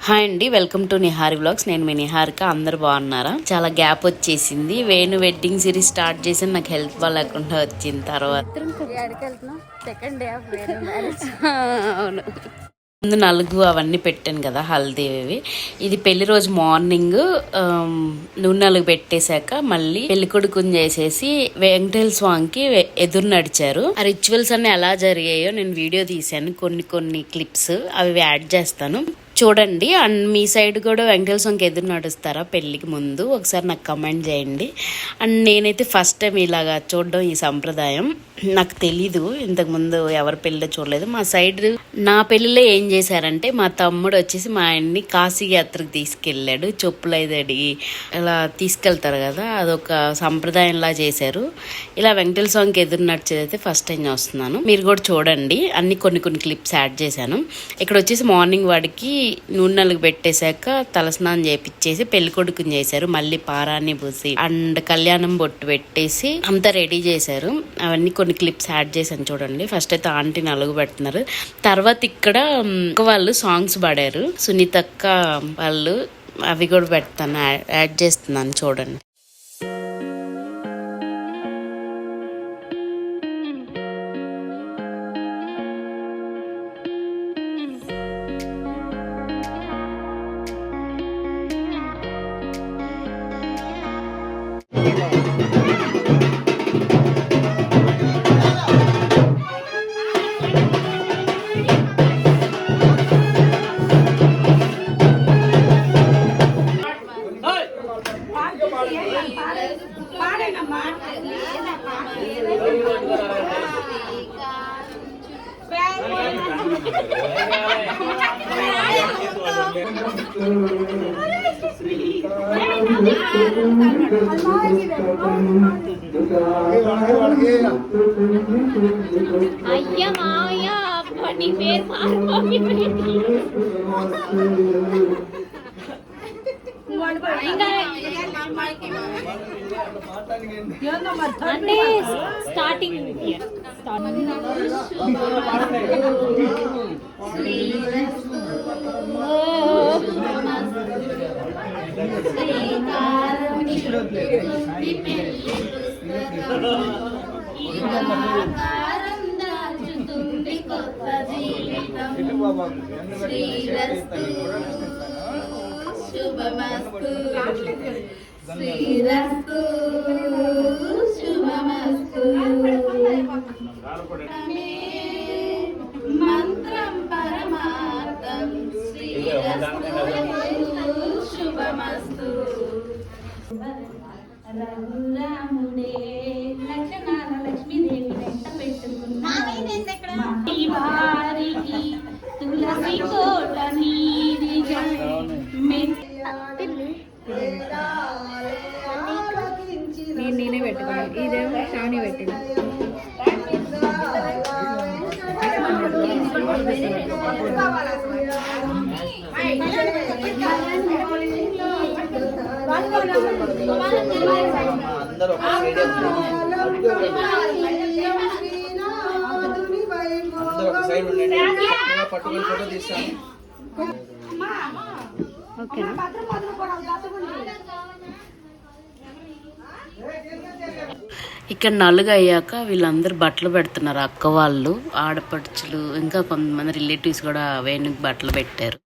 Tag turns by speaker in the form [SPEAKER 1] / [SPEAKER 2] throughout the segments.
[SPEAKER 1] Hi అండి, welcome to Nihari vlogs. నేను మీ నిహారిక. అందరు బాగున్నారా? చాలా గ్యాప్ వచ్చేసింది. వేణు వెడ్డింగ్ సిరీస్ స్టార్ట్ చేసి నాకు హెల్త్ బాగాలేకుండా వచ్చిన తర్వాత
[SPEAKER 2] second day of Venu marriage.
[SPEAKER 1] అవును, ముందు నలుగు అవన్నీ పెట్టాను కదా, హల్దీవి. ఇది పెళ్లి రోజు మార్నింగ్ నూనె నలుగు పెట్టేశాక మళ్ళీ పెళ్లి కొడుకుని చేసేసి వెంకటేశ్వర స్వామికి ఎదురు నడిచారు. ఆ రిచువల్స్ అన్ని ఎలా జరిగాయో నేను వీడియో తీశాను, కొన్ని క్లిప్స్ అవి యాడ్ చేస్తాను చూడండి. అండ్ మీ సైడ్ కూడా వెంకటేశ్వర స్వామికి ఎదురు నడుస్తారా పెళ్ళికి ముందు? ఒకసారి నాకు కమెంట్ చేయండి. అండ్ నేనైతే ఫస్ట్ టైం ఇలాగా చూడడం, ఈ సంప్రదాయం నాకు తెలీదు, ఇంతకుముందు ఎవరి పెళ్ళిలో చూడలేదు. మా సైడ్ నా పెళ్ళిలో ఏం చేశారంటే, మా తమ్ముడు వచ్చేసి మా ఆయన్ని కాశీ యాత్రకు తీసుకెళ్ళాడు. చెప్పులైతే అడిగి ఇలా తీసుకెళ్తారు కదా, అదొక సంప్రదాయంలా చేశారు. ఇలా వెంకటేశ్వర స్వామికి ఎదురు నడిచేదైతే ఫస్ట్ టైం చూస్తున్నాను. మీరు కూడా చూడండి. అన్ని కొన్ని క్లిప్స్ యాడ్ చేశాను. ఇక్కడ వచ్చేసి మార్నింగ్ వాడికి నూనె నలుగు పెట్టేశాక తలస్నానం చేపిచ్చేసి పెళ్లి కొడుకుని చేశారు. మళ్ళీ పారాన్ని పూసి అండ్ కళ్యాణం బొట్టు పెట్టేసి అంతా రెడీ చేశారు. అవన్నీ కొన్ని క్లిప్స్ యాడ్ చేశాను చూడండి. ఫస్ట్ అయితే ఆంటీ నలుగు పెడుతున్నారు. తర్వాత ఇక్కడ వాళ్ళు సాంగ్స్ పాడారు, సునీతక్క వాళ్ళు. అవి కూడా పెడతాను, యాడ్ చేస్తున్నాను చూడండి.
[SPEAKER 2] అయ్యా మావయ్య, నీ పేరు మారిపోయింది. అంటే స్టార్టింగ్ శుభమస్తు శ్రీరస్తు శుభమస్తు మంత్రం పరమార్థం శ్రీరస్తు శుభమస్తు. రఘురాముడే లక్షణాల లక్ష్మీదేవి వెంట పెట్టుకున్న వారికి తులసి కోట నీదిగా నేనే పెట్టుకున్నాను. ఇదేమో శ్రావణి పెట్టింది.
[SPEAKER 1] ఇక్కడ నలుగు అయ్యాక వీళ్ళందరూ బట్టలు పెడుతున్నారు. అక్క వాళ్ళు, ఆడపడుచులు, ఇంకా కొంతమంది రిలేటివ్స్ కూడా వేణుకి బట్టలు పెట్టారు.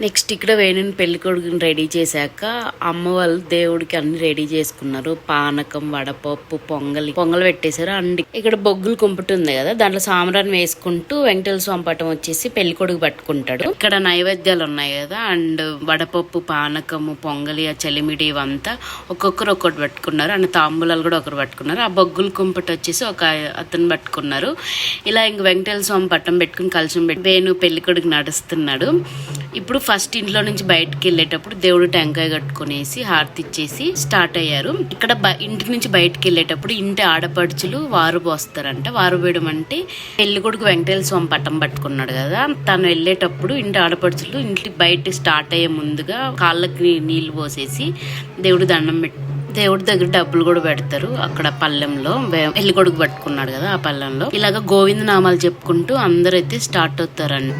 [SPEAKER 1] నెక్స్ట్ ఇక్కడ వేణుని పెళ్లి కొడుకుని రెడీ చేశాక అమ్మ వాళ్ళు దేవుడికి అన్ని రెడీ చేసుకున్నారు. పానకం, వడపప్పు, పొంగలి పెట్టేశారు. అండ్ ఇక్కడ బొగ్గులు కుంపటి ఉంది కదా, దాంట్లో సాంబ్రాన్ని వేసుకుంటూ వెంకటేశ్వర స్వామి పటం వచ్చేసి పెళ్లి కొడుకు పట్టుకుంటాడు. ఇక్కడ నైవేద్యాలు ఉన్నాయి కదా, అండ్ వడపప్పు, పానకము, పొంగలి, ఆ చలిమిడి ఇవంతా ఒక్కొక్కరు ఒక్కటి పట్టుకున్నారు. అండ్ తాంబూలాలు కూడా ఒకరు పట్టుకున్నారు. ఆ బొగ్గులు కుంపటి వచ్చేసి ఒక అతను పట్టుకున్నారు. ఇలా ఇంక వెంకటేశ్వర స్వామి పట్టం పెట్టుకుని కలశం పెట్టి వేణు పెళ్లి కొడుకు నడుస్తున్నాడు. ఇప్పుడు ఫస్ట్ ఇంట్లో నుంచి బయటకు వెళ్ళేటప్పుడు దేవుడు టెంకాయ కట్టుకునేసి హారతి ఇచ్చేసి స్టార్ట్ అయ్యారు. ఇక్కడ ఇంటి నుంచి బయటకు వెళ్ళేటప్పుడు ఇంటి ఆడపడుచులు వారు పోస్తారంట. వారు పోయడం అంటే పెళ్లి కొడుకు వెంకటేశ్వర స్వామి పట్టం పట్టుకున్నాడు కదా, తను వెళ్ళేటప్పుడు ఇంటి ఆడపడుచులు ఇంటి బయట స్టార్ట్ అయ్యే ముందుగా కాళ్ళకి నీళ్లు పోసేసి దేవుడు దండం దేవుడి దగ్గర డబ్బులు కూడా పెడతారు. అక్కడ పల్లెంలో పెళ్లి కొడుకు పట్టుకున్నాడు కదా, ఆ పల్లెంలో ఇలాగ గోవింద నామాలు చెప్పుకుంటూ అందరూ అయితే స్టార్ట్ అవుతారండి.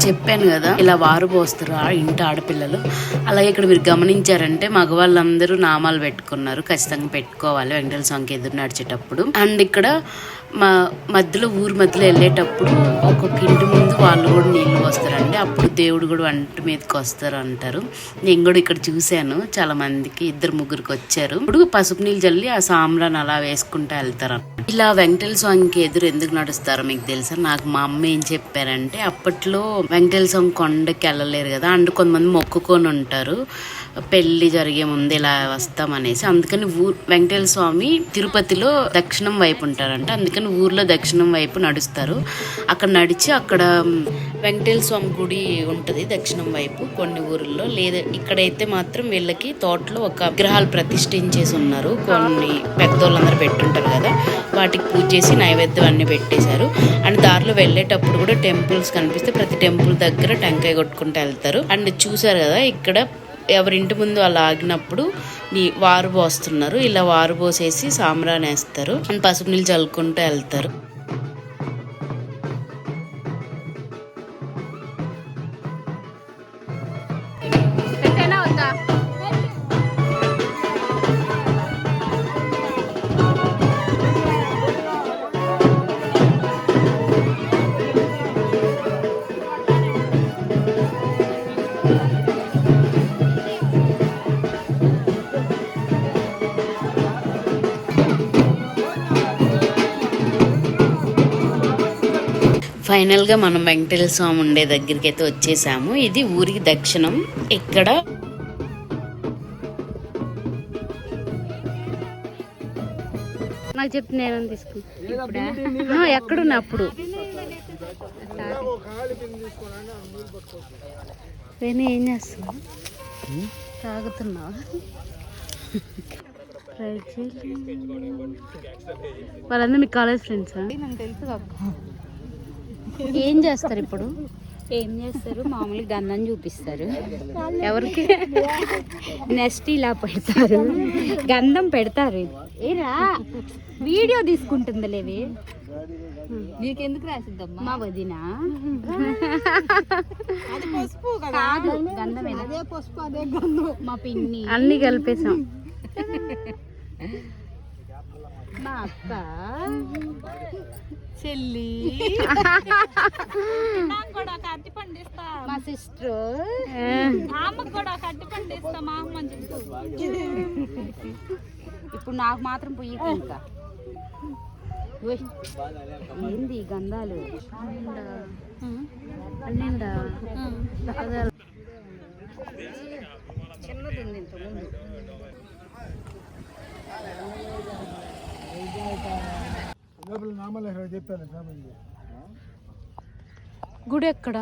[SPEAKER 1] చెప్పాను కదా ఇలా వారు పోస్తారు ఆ ఇంటి ఆడపిల్లలు. అలాగే ఇక్కడ మీరు గమనించారంటే మగవాళ్ళందరూ నామాలు పెట్టుకున్నారు. ఖచ్చితంగా పెట్టుకోవాలి వెంకటేశ్వర స్వామికి ఎదురు నడిచేటప్పుడు. అండ్ ఇక్కడ మధ్యలో ఊరు మధ్యలో వెళ్ళేటప్పుడు ఒక్కొక్క ఇంటి ముందు వాళ్ళు కూడా నీళ్లు పోస్తారండి. అప్పుడు దేవుడు కూడా వంట మీదకి వస్తారు అంటారు. నేను కూడా ఇక్కడ చూశాను, చాలా మందికి 2-3 వచ్చారు. ఇప్పుడు పసుపు నీళ్ళు జల్లి ఆ సాంబ్రాన్ని అలా వేసుకుంటూ వెళ్తారు. ఇలా వెంకటేశ్వర స్వామికి ఎదురు ఎందుకు నడుస్తారో మీకు తెలుసా? నాకు మా అమ్మ ఏం చెప్పారంటే, అప్పట్లో వెంకటేశ్వర స్వామి కొండకి వెళ్ళలేరు కదా, అండ్ కొంతమంది మొక్కుకొని ఉంటారు పెళ్లి జరిగే ముందు ఇలా వస్తామనేసి. అందుకని వెంకటేశ్వర స్వామి తిరుపతిలో దక్షిణం వైపు ఉంటారంట. అందుకని ఊర్లో దక్షిణం వైపు నడుస్తారు. అక్కడ నడిచి అక్కడ వెంకటేశ్వర స్వామి గుడి ఉంటుంది దక్షిణం వైపు కొన్ని ఊర్లలో. లేదా ఇక్కడైతే మాత్రం వీళ్ళకి తోటలో ఒక విగ్రహాలు ప్రతిష్ఠించేసి ఉన్నారు. కొన్ని పెద్దోళ్ళందరూ పెట్టుంటారు కదా, వాటికి పూజ చేసి నైవేద్యం అన్ని పెట్టేశారు. అండ్ దారిలో వెళ్ళేటప్పుడు కూడా టెంపుల్స్ కనిపిస్తే ప్రతి టెంపుల్ దగ్గర టెంకాయ కొట్టుకుంటూ వెళ్తారు. అండ్ చూసారు కదా ఇక్కడ ఎవరింటి ముందు అలా ఆగినప్పుడు వారు పోస్తున్నారు. ఇలా వారు పోసేసి సాంబ్రాన్ని వేస్తారు అండ్ పసుపు నీళ్ళు చల్లుకుంటూ వెళ్తారు. ఫైనల్గా మనం వెంకటేశ్వర స్వామి ఉండే దగ్గరికి అయితే వచ్చేసాము. ఇది ఊరికి దక్షిణం. ఇక్కడ నాకు చెప్తే నేను తీసుకున్నా ఎక్కడున్నా అప్పుడు నేను ఏం చేస్తున్నా తాగుతున్నావా? వాళ్ళందరూ మీ కాలేజ్ ఫ్రెండ్సా? నాకు తెలుసు. ఏం చేస్తారు ఇప్పుడు?
[SPEAKER 2] ఏం చేస్తారు? మామూలుగా గంధం చూపిస్తారు ఎవరికి, నెక్స్ట్ ఇలా పెడతారు, గంధం పెడతారు. ఏరా వీడియో తీసుకుంటుందిలేవి, నీకెందుకు రాసిద్దమ్మా? మా వదిన కాదు గంధం, అదే పసుపు అదే గంధం, మా పిన్ని
[SPEAKER 1] అన్ని కలిపేసాం.
[SPEAKER 2] మా అక్క చెల్లి కూడా ఒక అట్టి పండిస్తా, మా సిస్టర్ అమ్మకు కూడా ఒక అట్టి పండిస్తా మా అమ్మ అని చెప్తూ. ఇప్పుడు నాకు మాత్రం పొయ్యి ఇంకా ఏంది గంధాలు చిన్నది ఉంది ఇంత ముందు.
[SPEAKER 1] గుడి ఎక్కడ?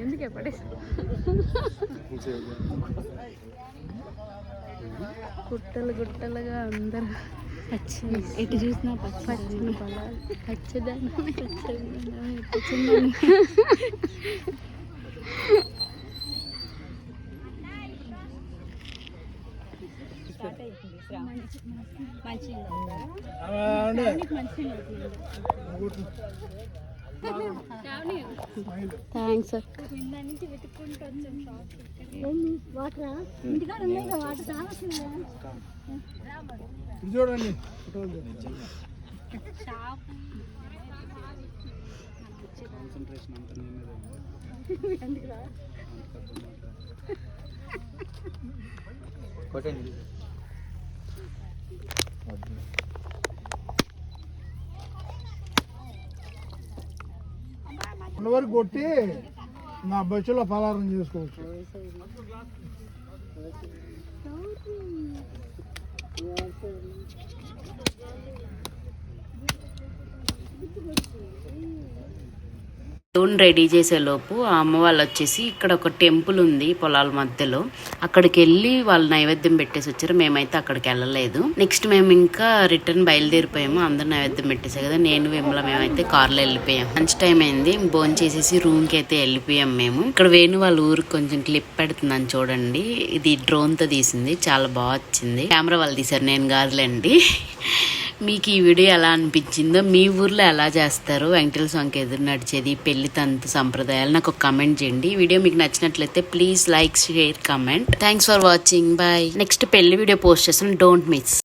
[SPEAKER 2] ఎందుకే పడేసి గుట్టలు గుట్టలుగా అందరూ పచ్చని ఎటు చూసినా పచ్చని పొలాలు పచ్చదనం పచ్చదనం థ్యాంక్స్
[SPEAKER 3] చూడండి వరకు కొట్టి నా బస్సులో పలారం చేసుకోవచ్చు.
[SPEAKER 1] దేవుని రెడీ చేసే లోపు ఆ అమ్మ వాళ్ళు వచ్చేసి ఇక్కడ ఒక టెంపుల్ ఉంది పొలాల మధ్యలో, అక్కడికి వెళ్ళి వాళ్ళు నైవేద్యం పెట్టేసి వచ్చారు. మేమైతే అక్కడికి వెళ్ళలేదు. నెక్స్ట్ మేము ఇంకా రిటర్న్ బయలుదేరిపోయాము. అందరు నైవేద్యం పెట్టేసారు కదా, నేను విమల మేమైతే కార్లో వెళ్ళిపోయాం. లంచ్ టైం అయింది, భోజనం చేసేసి రూమ్ కి అయితే వెళ్ళిపోయాం మేము. ఇక్కడ వేణు వాళ్ళ ఊరికి కొంచెం క్లిప్ పెడుతుందని చూడండి, ఇది డ్రోన్ తో తీసింది, చాలా బాగా వచ్చింది. కెమెరా వాళ్ళు తీసారు, నేను కాదులేండి. మీకు ఈ వీడియో ఎలా అనిపించిందో, మీ ఊర్లో ఎలా చేస్తారు వెంకటేశ్వర స్వామికి ఎదురు నడిచేది పెళ్లి తంతు సంప్రదాయాలు, నాకు ఒక కమెంట్ చేయండి. ఈ వీడియో మీకు నచ్చినట్లయితే please like, share, comment. Thanks for watching, bye. Next పెళ్లి వీడియో పోస్ట్ చేస్తాను, డోంట్ మిస్.